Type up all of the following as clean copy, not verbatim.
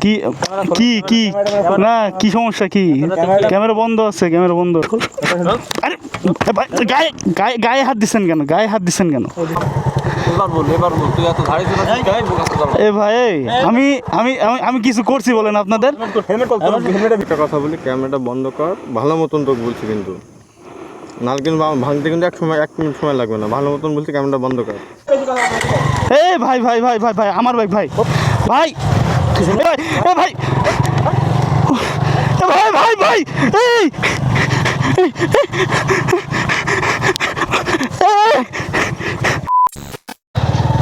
কি কি কি না কি সমস্যা কি ক্যামেরা বন্ধ আছে ক্যামেরা বন্ধ আরে ভাই, গায়ে গায়ে গায়ে হাত দিচ্ছেন কেন গায়ে হাত দিচ্ছেন কেন এ ভাই আমি আমি আমি আমি কিছু করছি বলেন আপনাদের একটা কথা বলি, ক্যামেরাটা বন্ধ কর, ভালো মতন তো বলছি, কিন্তু নাল কিন্তু ভাঙতে কিন্তু এক মিনিট সময় লাগবে না, ভালো মতন বলছি, ক্যামেরাটা বন্ধ কর। এ ভাই ভাই ভাই ভাই ভাই আমার ভাই ভাই ভাই এ ভাই এ ভাই ভাই ভাই এই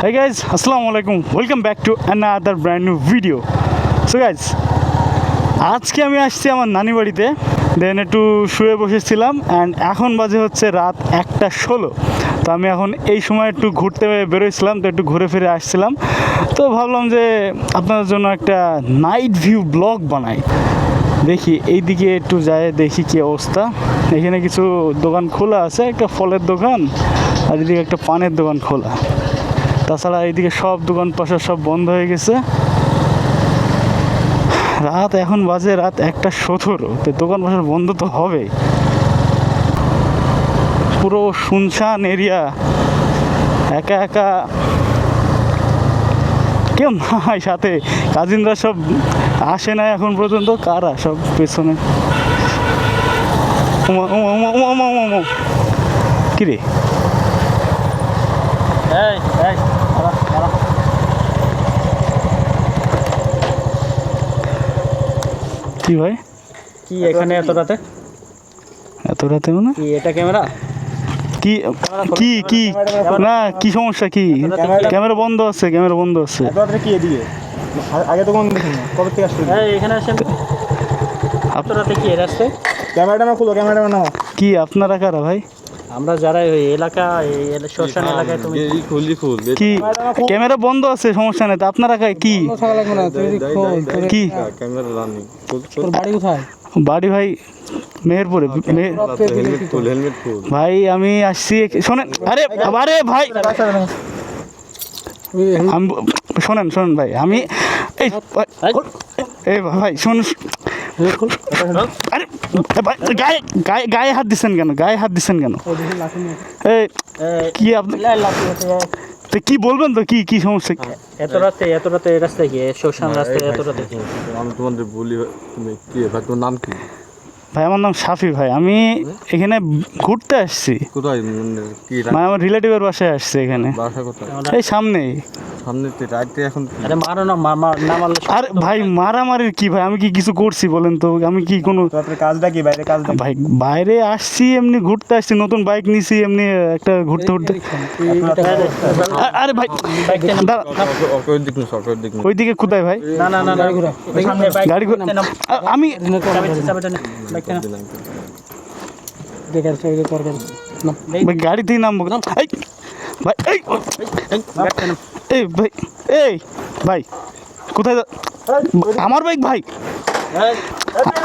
Hey guys, assalamu alaikum. Welcome back to another brand new video. So guys, আজকে আমি আসছি আমার নানি বাড়িতে, দেন একটু শুয়ে বসেছিলাম অ্যান্ড এখন বাজে হচ্ছে রাত 1:16। তো আমি এখন এই সময় একটু ঘুরতে বেরোইছিলাম, তো একটু ঘুরে ফিরে আসছিলাম, তো ভাবলাম যে আপনাদের জন্য একটা নাইট ভিউ ব্লগ বানাই। দেখি এইদিকে একটু যায়, দেখি কী অবস্থা। এখানে কিছু দোকান খোলা আছে, একটা ফলের দোকান আর এদিকে একটা পানের দোকান খোলা। তাছাড়া এইদিকে সব দোকান পাশে সব বন্ধ হয়ে গেছে। রাত এখন বাজে রাত 1:17, তো দোকান পাশে বন্ধ তো হবেই। পুরো শুনশান এরিয়া, একা একা, কেউ নাই সাথে। কাজিনরা সব আসে না এখন পর্যন্ত, কারা সব পেছনে। কিরে কি ভাই, কি এখানে এত রাতে মানে কি এটা ক্যামেরা? কি কি কি না কি সমস্যা কি ক্যামেরা বন্ধ আছে ক্যামেরা বন্ধ আছে কি এদিকে আগে তো কোন দেখুন না, কবে থেকে আসছে এখানে আসেন এত রাতে কি এই রাস্তায়? ক্যামেরাটা না খুলো, ক্যামেরাটা নাও। কি আপনারা কারা ভাই? আমরা যারা ওই এলাকা শ্মশান এলাকায়, তুমি কি ক্যামেরা বন্ধ আছে, সমস্যা নেই। তো আপনারা কি কি ক্যামেরা রানিং, তোর বাড়ি কোথায়? বাড়ি ভাই মেহেরপুরে। হেলমেট খুল। ভাই আমি আসছি, শোনেন। আরে আরে ভাই আমি শোনেন শোনেন ভাই, আমি এই এই ভাই শুন। আরে ভাই গায়ে গায়ে গায়ে হাত দিচ্ছেন কেন গায়ে হাত দিচ্ছেন কেন? এই কি আপনি তো কি বলবেন, তো কি কি সমস্যা? এত রাতে এই রাস্তায় কি শ্মশান রাস্তায় এত রাতে? আমি তোমাদের বলি, তুমি কি ভাই, তোমার নাম কি? ভাই আমার নাম শাফি ভাই, আমি এখানে ঘুরতে আসছি। কোথায় কি মানে আমার রিলেটিভের বাসায় আসছে এখানে। বাসা কোথায়? এই সামনেই। সামনে রাইতে এখন? আরে মারো না, না মারলে। আরে ভাই মারামারির কি ভাই, আমি কি কিছু করছি বলেন তো? আমি কি কোনো কাজটা কি বাইরে কাজ? ভাই বাইরে আসছি, এমনি ঘুরতে আসছি, নতুন বাইক নিছি এমনি একটা ঘুরতে ঘুরতে। আরে ভাই ওইদিকে কোথায় ভাই? না না না গাড়ি ঘোরা, গাড়ি আমি গাড়িতেই নামবো না ভাই। এই এই ভাই, এই ভাই কোথায়? আমার বাইক ভাই,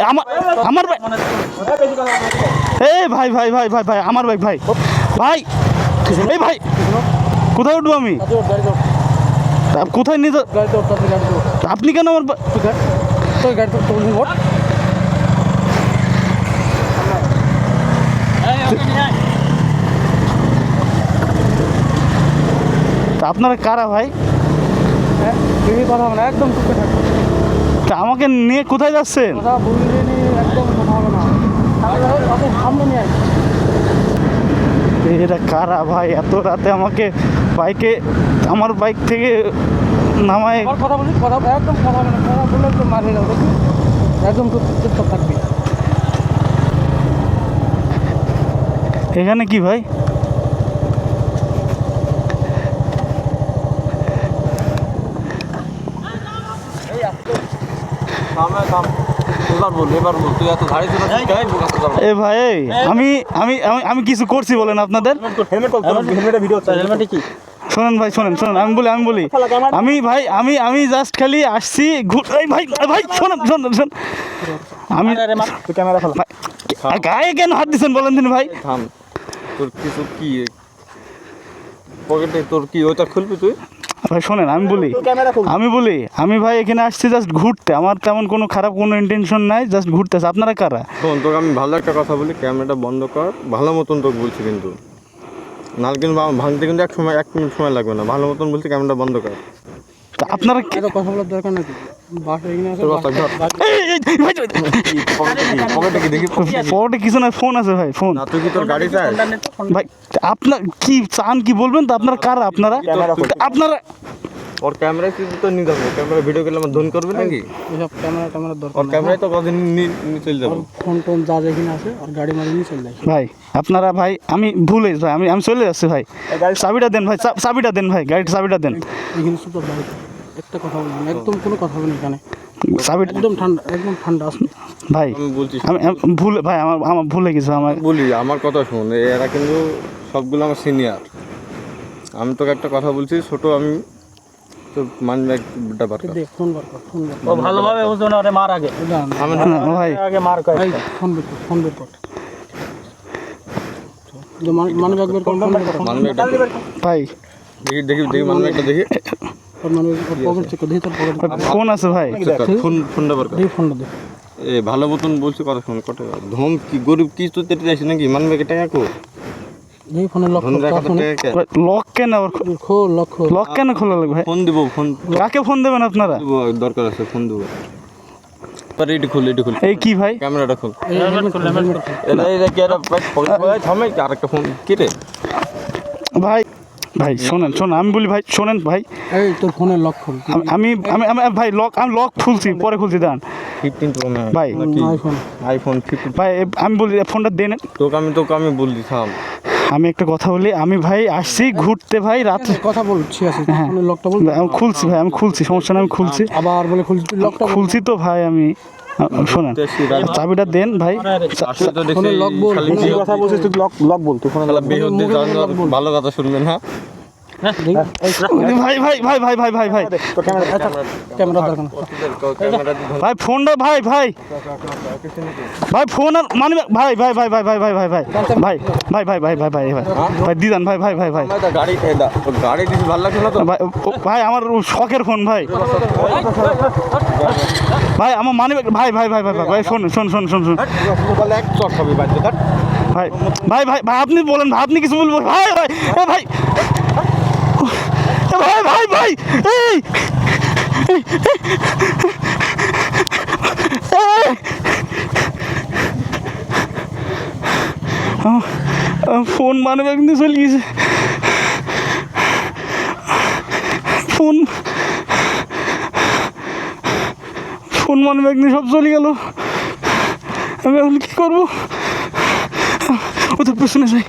আমার আমার ভাই। এই ভাই ভাই ভাই ভাই ভাই আমার বাইক ভাই ভাই। এই ভাই কোথায় উঠবো আমি? কোথায় নিয়ে আপনি কেন আমার আপনারা কারা ভাই? কথা হবে না, একদম চুপে থাকবে। তা আমাকে নিয়ে কোথায় যাচ্ছেন? কথা বললে একদম কথা হবে না, সামনে নিয়ে আসবে। এরা কারা ভাই? এত রাতে আমাকে বাইকে, আমার বাইক থেকে নামায়। কথা বলি, কথা একদম কথা হবে না, কথা বললে একদম মার হয়ে যাবে, একদম চুপচাপ থাকবি। এখানে কি ভাই? এ ভাই আমি আমি আমি কিছু করছি বলেন আপনাদের? শোনেন ভাই, শোনেন শোনেন, আমি বলি আমি ভাই আমি জাস্ট খালি আসছি ভাই ভাই শোনেন শোনেন শোনেন, আমি গায়ে কেন হাত দিচ্ছেন বলেন দিন ভাই? তোর কিছু কি পকেটে, তোর কি ওইটা খুলবি তুই? ভাই শোনেন আমি বলি আমি ভাই এখানে আসছি জাস্ট ঘুরতে, আমার তেমন কোনো খারাপ কোনো ইন্টেনশন নাই, জাস্ট ঘুরতেছে। আপনারা কারা? শোন, তোকে আমি ভালো একটা কথা বলি, ক্যামেরাটা বন্ধ কর, ভালো মতন তোকে বলছি কিন্তু, নাহলে কিন্তু ভাঙতে কিন্তু এক মিনিট সময় লাগবে না। ভালো মতন বলছি, ক্যামেরাটা বন্ধ কর। তো আপনারা এত কথা বলার দরকার নাকি? বাসা এখানে আছে, পকেটে কি দেখি? পকেটে কিছু না, ফোন আছে ভাই, ফোন। না তুই কি তোর গাড়ি চাস? ভাই আপনার কি চান কি বলবেন তো? আপনারা কারা? আপনারা ওর ক্যামেরায় তুই তো নিয়ে যাবো, ক্যামেরা ভিডিও করলে আমার ধন করবে নাকি? এসব ক্যামেরা ট্যামেরার দরকার ওর ক্যামেরায় তো কদিন নিয়ে চলে যাবো। ফোন টোন যা যেখানে আছে আর গাড়ি মারি নিয়ে চলে যায়। ভাই আপনারা ভাই আমি ভুলে ভাই আমি চলে যাচ্ছি ভাই, চাবিটা দেন ভাই, চাবিটা দেন ভাই, গাড়ির চাবিটা দেন। এখানে সুপার বাড়িতে একটা কথা বলবেন, একদম কোনো কথা বলেন এখানে, চাবিটা একদম ঠান্ডা আসবে ভাই। আমি বলছি আমি ভুলে ভাই, আমার ভুলে গেছে। বলি আমার কথা শোন, এরা কিন্তু সবগুলো আমার সিনিয়র। আমি তোকে একটা কথা বলছি, ছোট আমি তো মানি ব্যাগটা বার কর। দে ফোন বার কর, ফোন বার কর। ও ভালোভাবে ওজন আরে মার আগে আমি ভাই আগে মার কর এই ফোন বের কর, ফোন বের কর। মানি ব্যাগ বের কর, ফোন বের কর। মানি ব্যাগটা ভাই দেখি মানি ব্যাগটা দেখি। মানি ব্যাগ পকেট চেক কর, দেখি তোর পকেট ফোন আছে ভাই। ফোনটা বার কর। দেখি ফোনটা দে। এ ভালো মতন বলছি, কথা শোন। কত ধম কি গরিব কি তো তেতে যাইছিস নাকি? মানি ব্যাগে টাকা কো দেখি ফোনে লক ধন কর, রাখা ফোনে টাকা লক কেন আবার? খোল, লক খোল। লক কেন খোলা লাগবে ভাই? ফোন দিব, ফোন কাকে ফোন দেবেন আপনারা? দিব, দরকার আছে ফোন দিব। পরে এটি খুল এই কি ভাই? ক্যামেরাটা খুল। এই হেলমেট খোল, হেলমেট খোল। এটা কি আর পকেট থামে কি আরেকটা ফোন কি রে? ভাই ভাই শোনেন আমি বলি ভাই, শোনেন ভাই, এই তোর ফোনে লক খোল। আমি ভাই আমি লক খুলছি, পরে খুলছি দাঁড়ান 15 প্রো ম্যাক্স ভাই। নাকি আইফোন। আইফোন 15? ভাই আমি বলি ফোনটা দেন। তোকে আমি বলছি থাম। আমি একটা কথা বলি, আমি ভাই আসছি ঘুরতে ভাই, রাত্রে কথা বলছি আছে, ফোনে লকটা বল। আমি খুলছি ভাই, আমি খুলছি, সমস্যা নেই, আমি খুলছি আবার বলে খুলছি, তুই লকটা বল। খুলছি তো ভাই আমি। শোনেন চাবিটা দেন ভাই। আসলে তো দেখি ফোনে লক বল, খালি ফোনে বিয়ে কথা বলছিস তুই, লক বল তুই ফোনে। শালা বিয়ে হতে যাওয়ার ভালো কথা শুনবেন। হ্যাঁ ভাই ভাই ভাই ভাই ভাই ভাই ভাই ক্যামেরা দরকার না। ক্যামেরা ভাই ফোনটা ভাই ভাই ভাই ফোন আর মানে ভাই ভাই ভাই ভাই ভাই ভাই ভাই ভাই ভাই ভাই ভাই ভাই ভাই ভাই ভাই ভাই দিদান ভাই ভাই ভাই ভাই গাড়ি গাড়ি দিছি ভালো লাগছে না তো? ভাই ভাই আমার শখের ফোন ভাই, ভাই আমার মানে ভাই ভাই ভাই ভাই ভাই ভাই শোন শোন শোন শোন শোন বলে এক চট হবে বাচ্চা কাট। ভাই ভাই ভাই ভাই আপনি বলেন ভাই, আপনি কিছু বলবো ভাই ভাই এ ভাই এ ভাই ভাই ভাই এই ফোন মানে ব্যাগ নিয়ে চলে গেছে, ফোন মানে ব্যাগ নিয়ে সব চলে গেল। আমি এখন কী করবো? ওদের পেছনে যাই।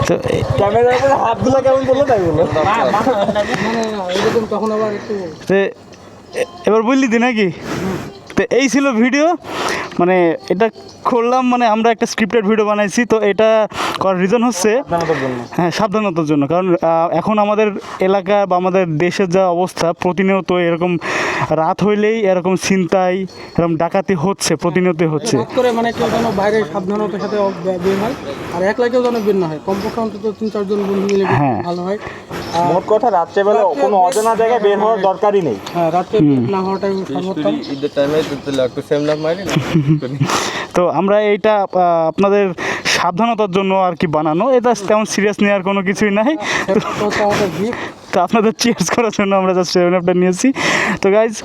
তো ক্যামেরার উপরে হাতগুলো কেমন বললো তাই বললো এরকম তখন আবার একটু তো এবার বললি দি নাকি? তো এই ছিল ভিডিও, মানে এটা করলাম, মানে আমরা একটা স্ক্রিপ্টেড ভিডিও বানাইছি। তো এটা করার রিজন হচ্ছে হ্যাঁ সাবধানতার জন্য, কারণ এখন আমাদের এলাকা বা আমাদের দেশের যা অবস্থা, প্রতিনিয়ত এরকম রাত হইলেই এরকম ছিনতাই, এরকম ডাকাতি হচ্ছে, প্রতিনিয়ত হচ্ছে। হঠাৎ করে মানে কেউ যেন বাইরে সাবধানতার সাথে বের হয়, আর একলা কেউ যেন বের না হয়, কমপক্ষে অন্তত 3-4 জন বন্ধু মিলে বের হ্যাঁ। ভালো হয়। মোট কথা রাত্রেবেলা কোনো অজানা জায়গায় বের হওয়ার দরকারই নেই। হ্যাঁ, রাত্রে না হওয়াটাই সর্বোত্তম। ঈদের টাইমে একটু সেম লাভ মারি না। তো আমরা এইটা আপনাদের সাবধানতার জন্য আর কি বানানো, এটা তেমন সিরিয়াস নেওয়ার কোনো কিছুই নাই। তো আমাদের gift তো আপনাদের চিয়ার্স করার জন্য আমরা জাস্ট 7-আপটা নিয়েছি। তো গাইজ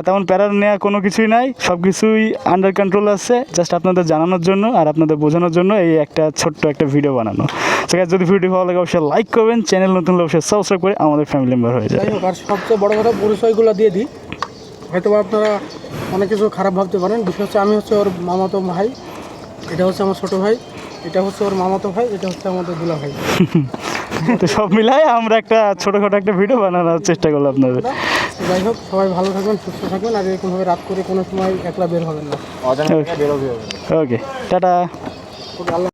তেমন প্যারার নেওয়া কোনো কিছুই নাই, সব কিছুই আন্ডার কন্ট্রোল আছে, জাস্ট আপনাদের জানানোর জন্য আর আপনাদের বোঝানোর জন্য এই একটা ছোট্ট একটা ভিডিও বানানো। তো গাইজ যদি ভিডিও ভালো লাগে অবশ্যই লাইক করবেন, চ্যানেল নতুন হলে অবশ্যই সাবস্ক্রাইব করে আমাদের ফ্যামিলি মেম্বার হয়ে যায়। যাই হোক, আর সবচেয়ে বড় কথা পরিচয়গুলো দিয়ে দিই, হয়তো বা আপনারা অনেক কিছু খারাপ ভাবতে পারেন। বিষয় হচ্ছে আমি হচ্ছে ওর মামাতো ভাই, এটা হচ্ছে আমার ছোটো ভাই, এটা হচ্ছে ওর মামাতো ভাই, এটা হচ্ছে আমাদের দুলা ভাই। তো সব মিলাই আমরা একটা ছোটোখাটো একটা ভিডিও বানানোর চেষ্টা করলাম আপনাদের। যাই হোক, সবাই ভালো থাকবেন, সুস্থ থাকবেন, আর এরকমভাবে রাত করে কোনো সময় একলা বের হবেন না। অজানা জায়গায় বেরোবে। ওকে, টাটা। ওকে, আল্লাহ।